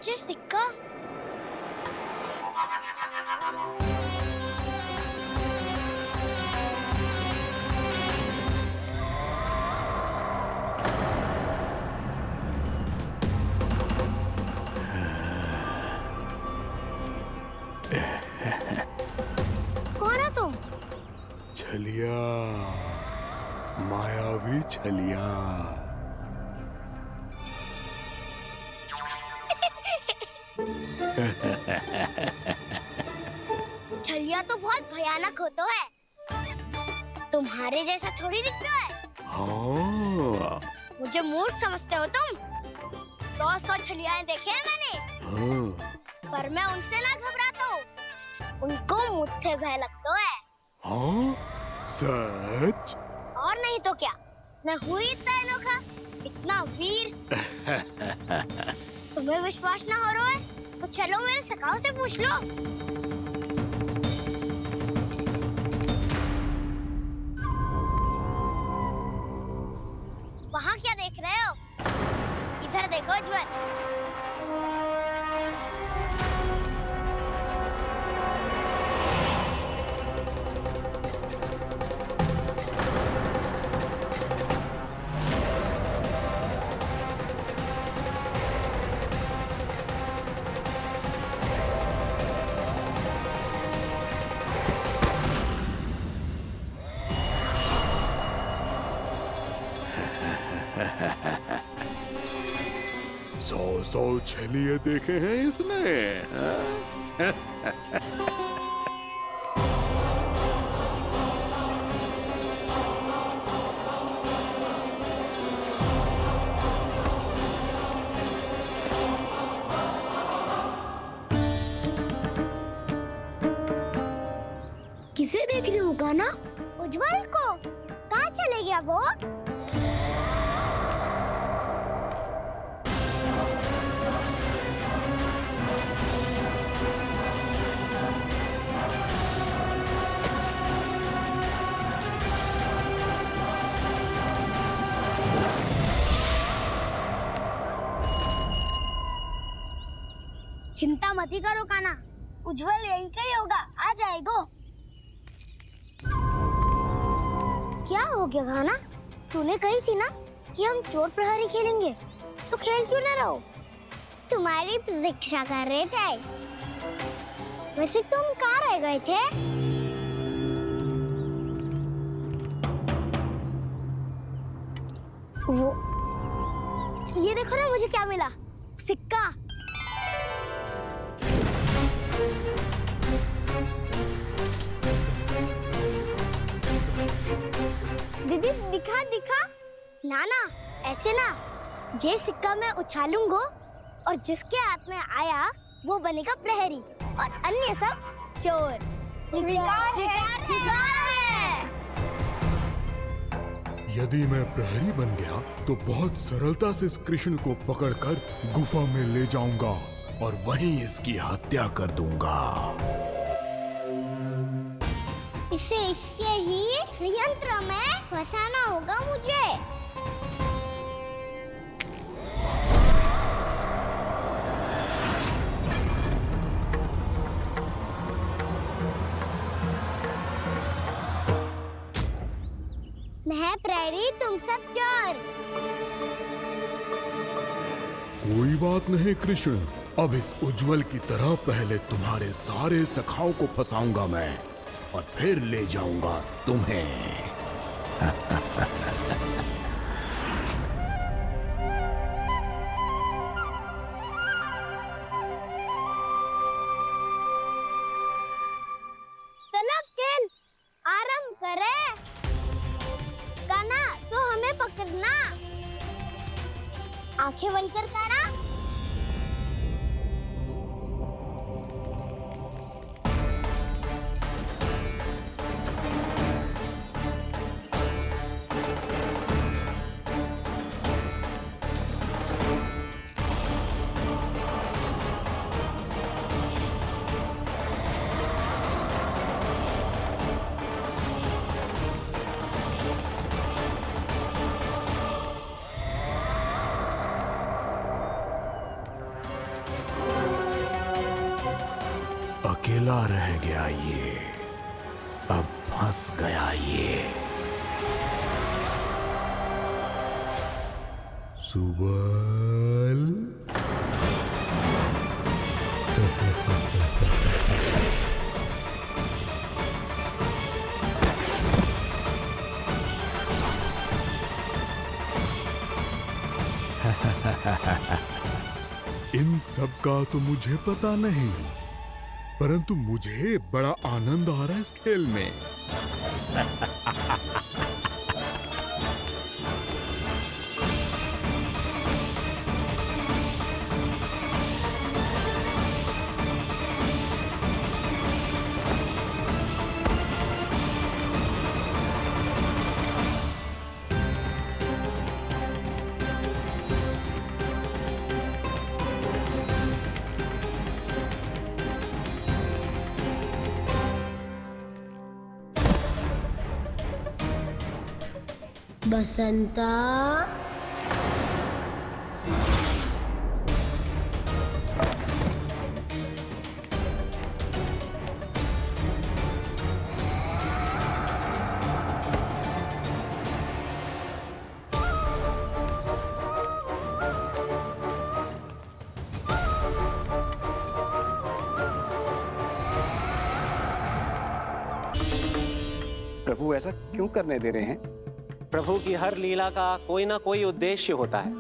ये सिक्का कौन हो तुम? छलिया, मायावी छलिया। छलिया तो बहुत भयानक होता है। तुम्हारे जैसा थोड़ी दिखता है। हाँ। मुझे मूर्ख समझते हो तुम? 100 छलियाएं देखे हैं मैंने। हाँ। पर मैं उनसे ना घबराता हूँ। उनको मुझसे भय लगता है। हाँ? सच? और नहीं तो क्या, मैं हूँ इतना अनोखा, इतना वीर। तुम्हें विश्वास ना हो रहा है तो चलो मेरे सखाओं से पूछ लो। वहाँ क्या देख रहे हो? इधर देखो ज्वर। सौ छलिए देखे हैं इसने। किसे देख रही हो कान्हा? उज्जवल को। कहाँ चले गया वो? चिंता मत ही करो कान्हा, उज्जवल यही का ही होगा, आ जाएगा। क्या हो गया कान्हा? तूने कही थी ना कि हम चोर प्रहरी खेलेंगे, तो खेल क्यों ना रहो? तुम्हारी प्रतीक्षा कर रहे थे। वैसे तुम कहाँ रह गए थे? वो ये देखो ना, मुझे क्या मिला? सिक्का। दीदी दिखा दिखा। ना ना, ऐसे ना। ये सिक्का मैं उछालूंगा और जिसके हाथ में आया वो बनेगा प्रहरी और अन्य सब चोर। शिकार है। यदि मैं प्रहरी बन गया तो बहुत सरलता से इस कृष्ण को पकड़कर गुफा में ले जाऊंगा और वहीं इसकी हत्या कर दूंगा। इसे इसके ही यंत्र में फंसाना होगा मुझे। मैं प्रहरी, तुम सब चोर। कोई बात नहीं कृष्ण, अब इस उज्जवल की तरह पहले तुम्हारे सारे सखाओं को फंसाऊंगा मैं और फिर ले जाऊंगा तुम्हें। चलो खेल आरंभ करें। कान्हा तो हमें पकड़ना। आंखें बंद कर कान्हा। अकेला रह गया ये, अब फंस गया ये। सुबल। इन सब का तो मुझे पता नहीं, परंतु मुझे बड़ा आनंद आ रहा है इस खेल में। बसंता, प्रभु ऐसा क्यों करने दे रहे हैं? प्रभु की हर लीला का कोई ना कोई उद्देश्य होता है।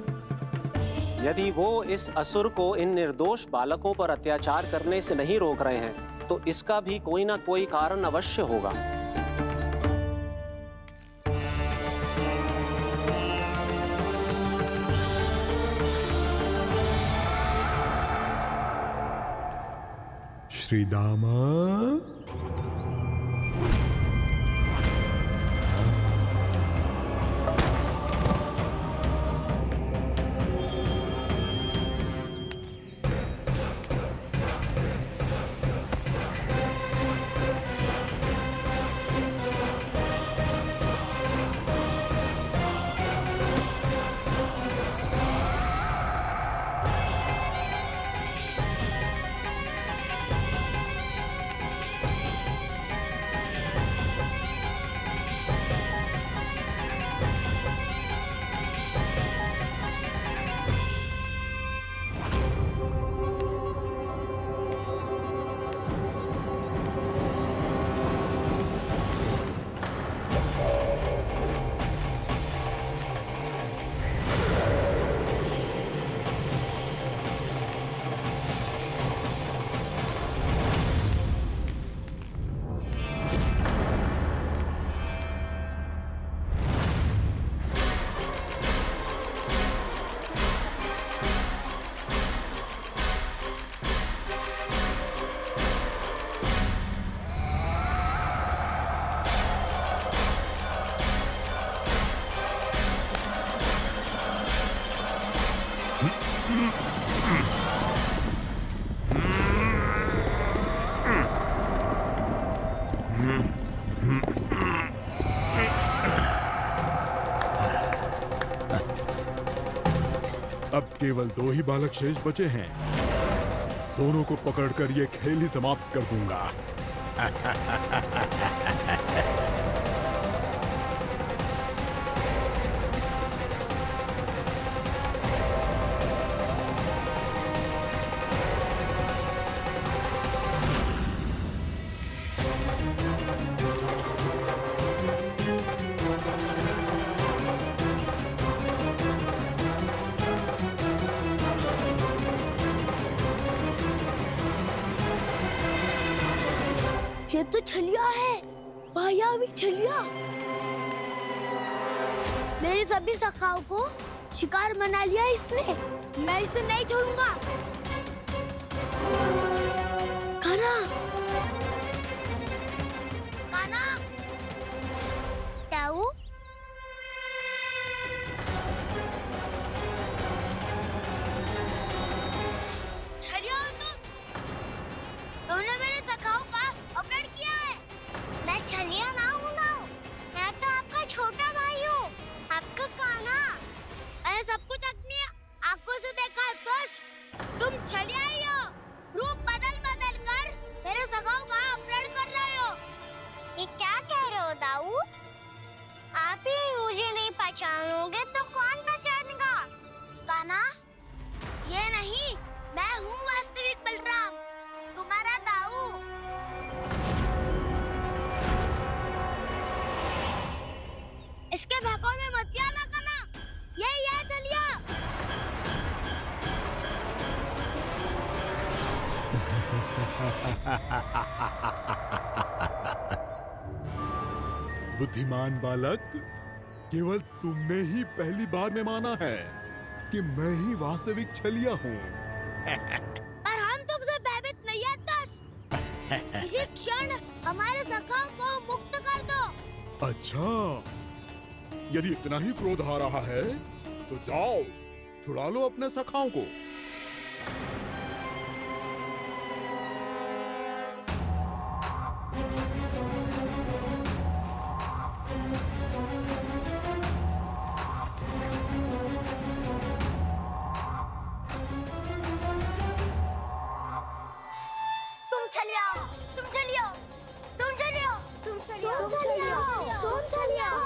यदि वो इस असुर को इन निर्दोष बालकों पर अत्याचार करने से नहीं रोक रहे हैं, तो इसका भी कोई ना कोई कारण अवश्य होगा। श्री दामा, अब केवल 2 ही बालक शेष बचे हैं। दोनों को पकड़कर ये खेल ही समाप्त कर दूंगा। ये तो छलिया है, मायावी छलिया। मेरे सभी सखाओं को शिकार बना लिया इसने। मैं इसे नहीं छोड़ूंगा। काना, काना, ताऊ, छलिया हो तुमने मेरे सखाओं का अपहरण किया है। मैं छलिया ना हूँ मैं तो आपका छोटा भाई हूँ, आपका काना। मैंने सब कुछ अपनी आंखों से देखा है। बस तुम छलिया ही हो। रूप बुद्धिमान बालक, केवल तुमने ही पहली बार में माना है कि मैं ही वास्तविक छलिया हूँ। पर हम तुमसे भयभीत नहीं है दस। इसी क्षण हमारे सखाओं को मुक्त कर दो। अच्छा, यदि इतना ही क्रोध आ रहा है तो जाओ, छुड़ा लो अपने सखाओं को। तुम चले आओ, तुम चले आओ, तुम चले आओ, तुम चले आओ, तुम चले आओ,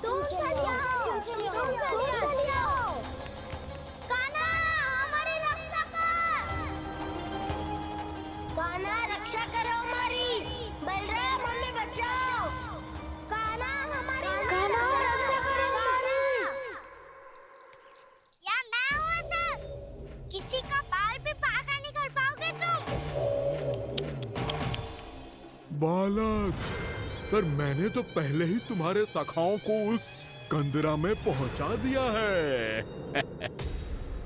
तुम चले आओ, तुम चले आओ, तुम चले आओ। कान्हा, हमारी रक्षा कर। कान्हा, रक्षा करो हमारी। बलराम, हमें बचाओ। कान्हा, हमारी रक्षा करो हमारी। या मैं हूँ सर। किसी का बाल भी पाका नहीं कर पाओगे तुम। बालक, पर मैंने तो पहले ही तुम्हारे सखाओं को उस कंदरा में पहुंचा दिया है।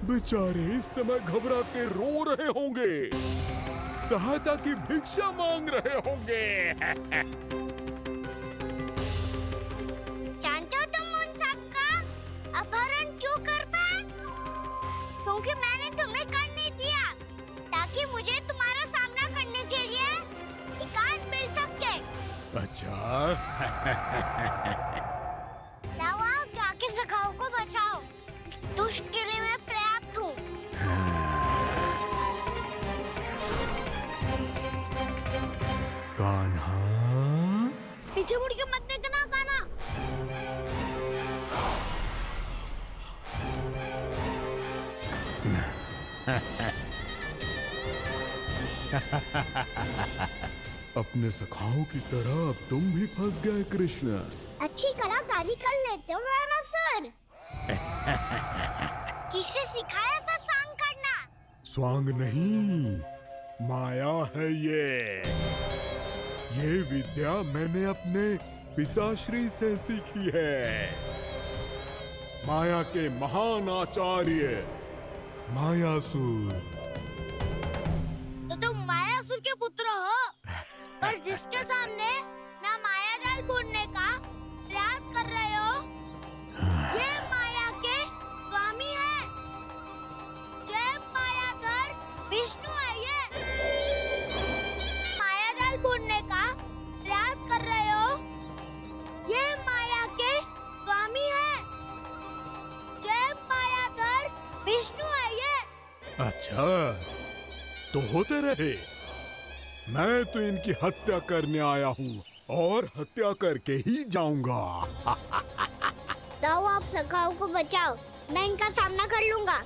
बेचारे इस समय घबरा के रो रहे होंगे, सहायता की भिक्षा मांग रहे होंगे। जानते हो तुम उन सबका अपहरण क्यों कर पाए? क्योंकि मैंने तुम्हें कर नहीं दिया, ताकि मुझे तुम्हारा सामना करने के लिए एकांत मिल सके। अच्छा। जाओ, आप जाके सखाओं को बचाओ। दुष्ट के लिए मैं पर्याप्त हूँ। कान्हा, पीछे मुड़ के मत देखना कान्हा। अपने सखाओं की तरह अब तुम भी फंस गए कृष्ण। अच्छी कलाकारी कर लेते हो राणा सर। किससे सिखाया ऐसा स्वांग करना? स्वांग नहीं, माया है ये विद्या मैंने अपने पिताश्री से सीखी है। माया के महान आचार्य मायासुर। तो तुम मायासुर के पुत्र हो, पर जिसके सामने ना माया जाल बुनने का प्रयास कर रहे हो, ये माया के स्वामी है। ये मायाधर विष्णु है। ये माया जाल बुनने का प्रयास कर रहे हो, ये माया के स्वामी है। ये मायाधर विष्णु है। ये अच्छा, तो होते रहे। मैं तो इनकी हत्या करने आया हूँ और हत्या करके ही जाऊंगा। जाओ, आप सखाओं को बचाओ, मैं इनका सामना कर लूंगा।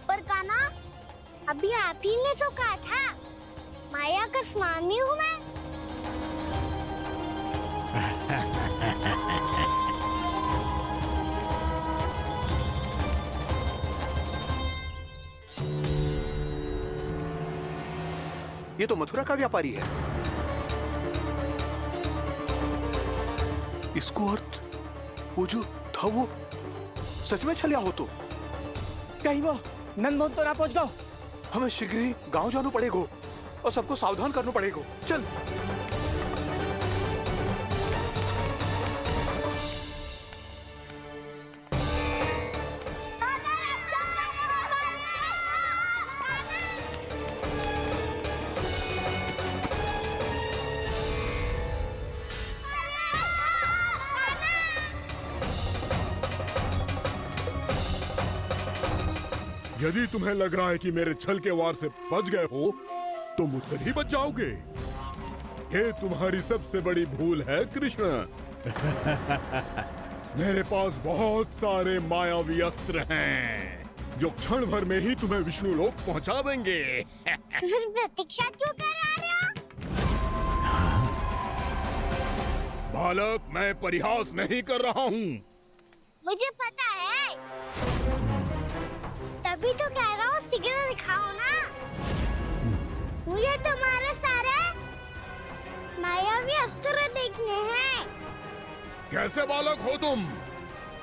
पर कान्हा, अभी आप ही ने तो कहा था माया का स्वामी हूँ मैं। ये तो मथुरा का व्यापारी है। इसको अर्थ वो जो था वो सच में छलिया हो तो कहीं वो नंदन तो ना पहुंच गओ। हमें शीघ्र ही गांव जाना पड़ेगा और सबको सावधान करना पड़ेगा। चल। यदि तुम्हें लग रहा है कि मेरे छल के वार से बच गए हो, तो मुझसे भी बच जाओगे। ये तुम्हारी सबसे बड़ी भूल है कृष्ण। मेरे पास बहुत सारे मायावी अस्त्र हैं, जो क्षण भर में ही तुम्हें विष्णु लोक पहुंचा देंगे। तो फिर प्रतीक्षा क्यों कर रहे हो? बालक, मैं परिहास नहीं कर रहा हूँ। मुझे पता है, तभी तो कह रहा हूँ शीघ्र दिखाओ ना। मुझे तुम्हारे सारे अस्त्र देखने हैं। कैसे बालक हो तुम?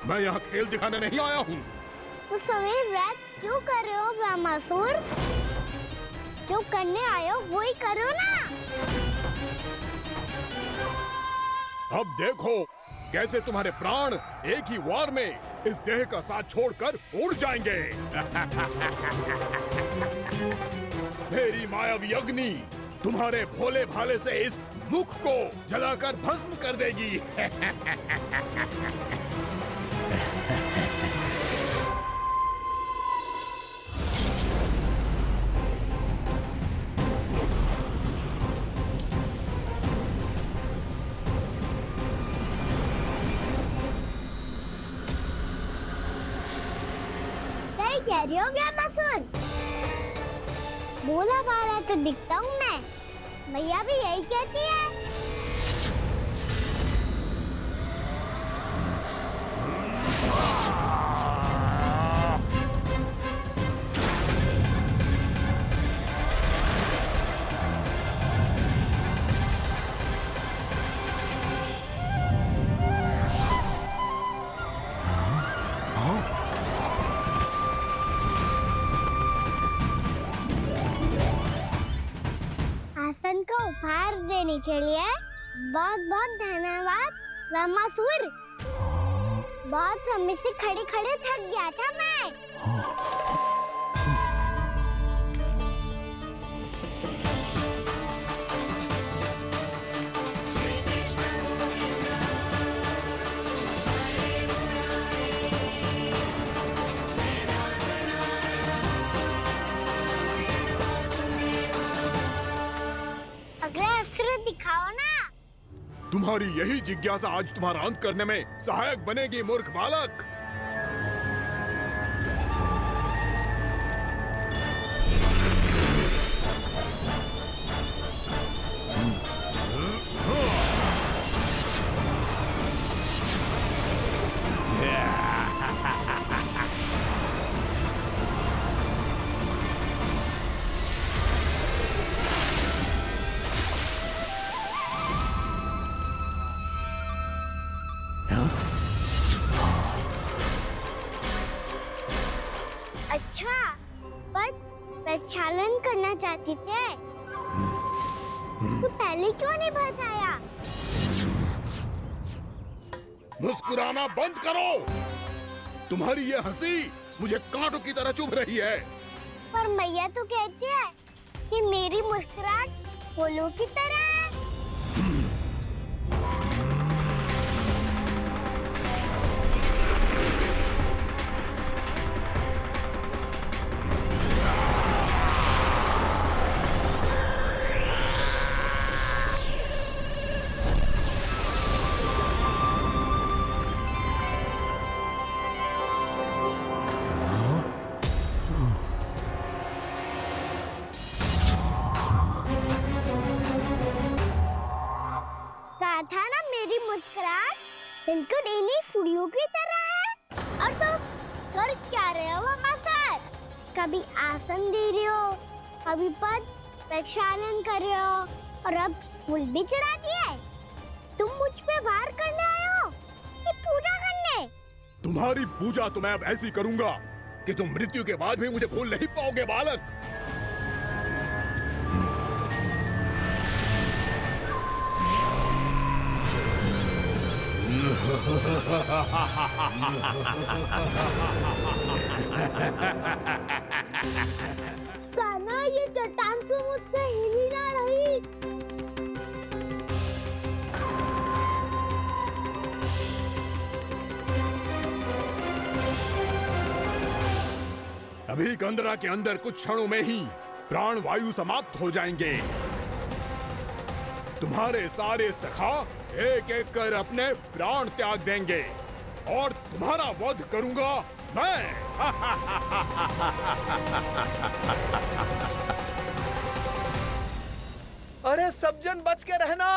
मैं यहाँ खेल दिखाने नहीं आया हूँ। तो समय व्यर्थ क्यों कर रहे हो ब्रह्मासुर? जो करने आए हो वही करो ना। अब देखो कैसे तुम्हारे प्राण एक ही वार में इस देह का साथ छोड़कर उड़ जाएंगे। मेरी मायावी अग्नि तुम्हारे भोले भाले से इस मुख को जलाकर भस्म कर देगी। सही कह रही हो ब्रह्मासुर। भोला भाला तो दिखता हूँ मैं। मैया भी यही कहती है। आसन को उपहार देने के लिए बहुत बहुत धन्यवाद ब्रह्मासुर। बहुत समय से खड़े खड़े थक गया था मैं। अगला अस्त्र दिखाओ ना। तुम्हारी यही जिज्ञासा आज तुम्हारा अंत करने में सहायक बनेगी मूर्ख बालक। अच्छा, पर प्रक्षालन करना चाहती थे तो पहले क्यों नहीं बताया? मुस्कुराना बंद करो। तुम्हारी ये हंसी मुझे कांटों की तरह चुभ रही है। पर मैया तो कहती है कि मेरी मुस्कुराहट फूलों की तरह है। था ना मेरी मुस्कुराहट बिल्कुल इन्हीं फूलों की तरह है। और तुम कर क्या रहे हो ब्रह्मासुर? कभी आसन दे रहे हो, कभी पद प्रक्षालन कर रहे हो और अब फूल भी चढ़ा दिए। तुम मुझ पे वार करने आए हो कि पूजा करने? तुम्हारी पूजा तो मैं अब ऐसी करूंगा कि तुम मृत्यु के बाद भी मुझे भूल नहीं पाओगे बालक। कान्हा, ये चट्टान तो मुझसे हिल ही ना रही। अभी कंदरा के अंदर कुछ क्षणों में ही प्राण वायु समाप्त हो जाएंगे। तुम्हारे सारे सखा एक एक कर अपने प्राण त्याग देंगे और तुम्हारा वध करूंगा मैं। अरे सब जन बच के रहना।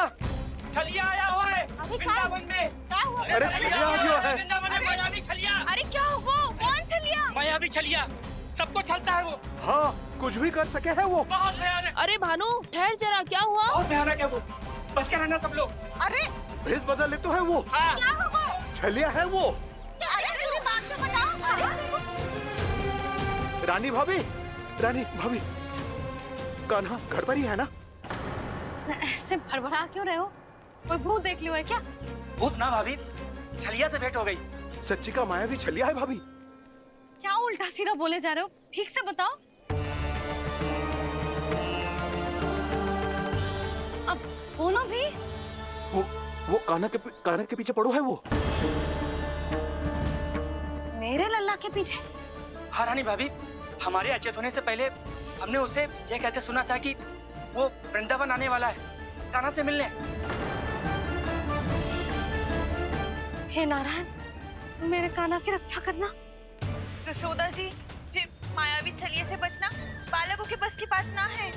छलिया आया हुआ है वृंदावन में। अरे छलिया आ गया है। वृंदावन में मायावी छलिया। अरे क्या हुआ? कौन छलिया? मायावी छलिया सबको छलता है वो। हाँ, कुछ भी कर सके है वो। बहुत भयानक। अरे भानु, ठहर जरा, क्या हुआ? बहुत भयानक है वो। बच के रहना सब लोग। अरे भेष बदल ले तो है वो, हाँ। क्या होगा? छलिया है वो। अरे मेरी बात तो बताओ। रानी भाभी, रानी भाभी, कान्हा घर पर ही है ना? ऐसे भड़बड़ा क्यों रहे हो? कोई भूत देख लियो है क्या? भूत ना भाभी, छलिया से भेंट हो गई। सच्ची का मायावी छलिया है भाभी। क्या उल्टा सीधा बोले जा रहे हो? ठीक से बताओ। अब बोलो भी। वो कान्हा के पीछे पड़ो है वो। मेरे लल्ला के पीछे? हाँ रानी भाभी, हमारे अचेत होने से पहले हमने उसे ये कहते सुना था कि वो वृंदावन आने वाला है कान्हा से मिलने। हे नारायण, मेरे कान्हा की रक्षा करना। जसोदा जी, जी मायावी छलिए से बचना बालकों के बस की बात ना है।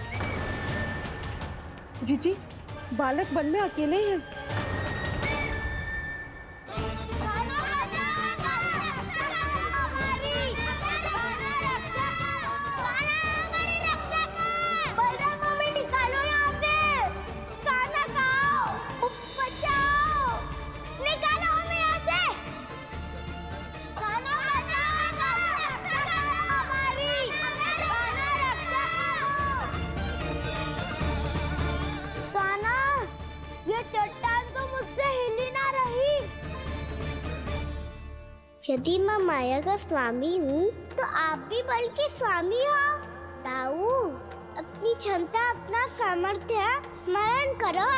जीजी, बालक वन में अकेले हैं। चट्टान तो मुझसे हिली ना रही। यदि मैं माया का स्वामी हूँ तो आप भी बल के स्वामी हो। ताऊ, अपनी क्षमता, अपना सामर्थ्य स्मरण करो।